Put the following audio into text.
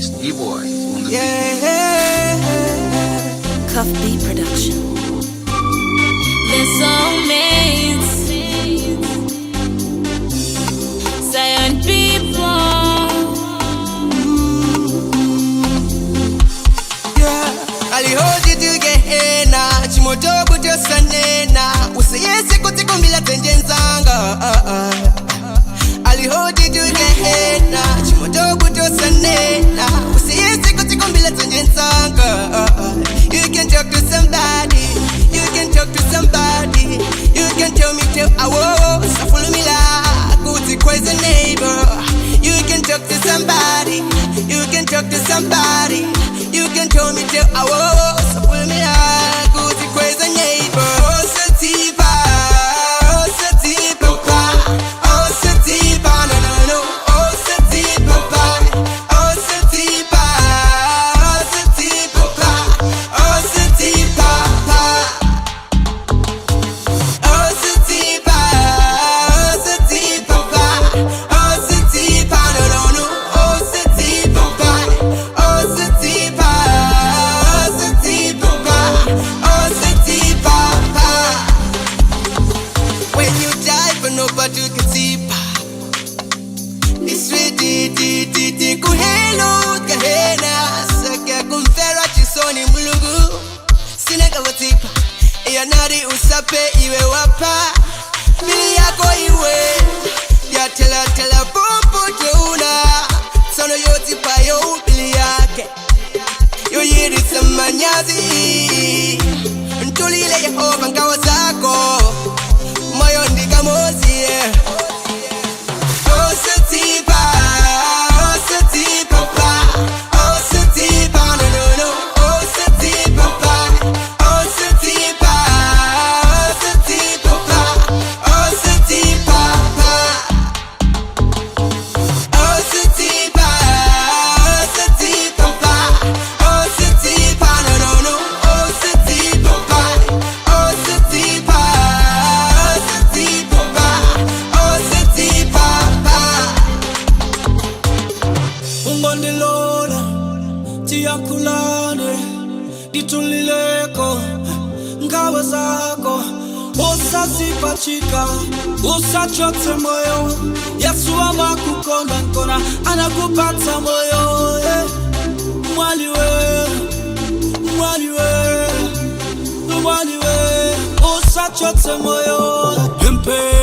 It's D-Boy on the Cuff Beat Production. The soulmates, Zion people. Yeah, alihoji tugehena chimoto kutosanena usiyese kutikumbila tenjenzanga. Alihoji tugehena chimoto kutosanena usiyese kutikumbila tenjenzanga. You can talk to somebody, you can talk to somebody, you can tell me to awo follow me la kuti crazy neighbor. You can talk to somebody, you can talk to somebody, you can tell me to awo follow me la kuti crazy neighbor. Osadzipha, Osadzipha, Osadzipha, no no no, Osadzipha, Osadzipha, Osadzipha, Osadzipha, Osadzipha, Osadzipha, Osadzipha, no no no, Osadzipha, Osadzipha, Osadzipha, Osadzipha. When you die for nobody can see pa. It's sweet kuhelo kahena saka kumfera chisoni mulugu sineka watipa iya nari usape iwe wapa bili yako iwe ya tela bumbu teuna sono yoti pa yo bili yake yo yiri samanyazi ntulile Yehova ngawa zako moyo ndikamozi yeah. Osadzipha, Osadzipha, Osadzipha, no no no, Osadzipha, Osadzipha, Osadzipha, Osadzipha, Osadzipha, Osadzipha, Osadzipha, no no no, Osadzipha, Osadzipha, Osadzipha, Osadzipha. Ungondilona tiyakulane ditulileko ngawe zako usazipachika usachote moyo Yesu amakukonda nkona anakupata moyo mwaliwe mwaliwe mwaliwe usachote moyo mpe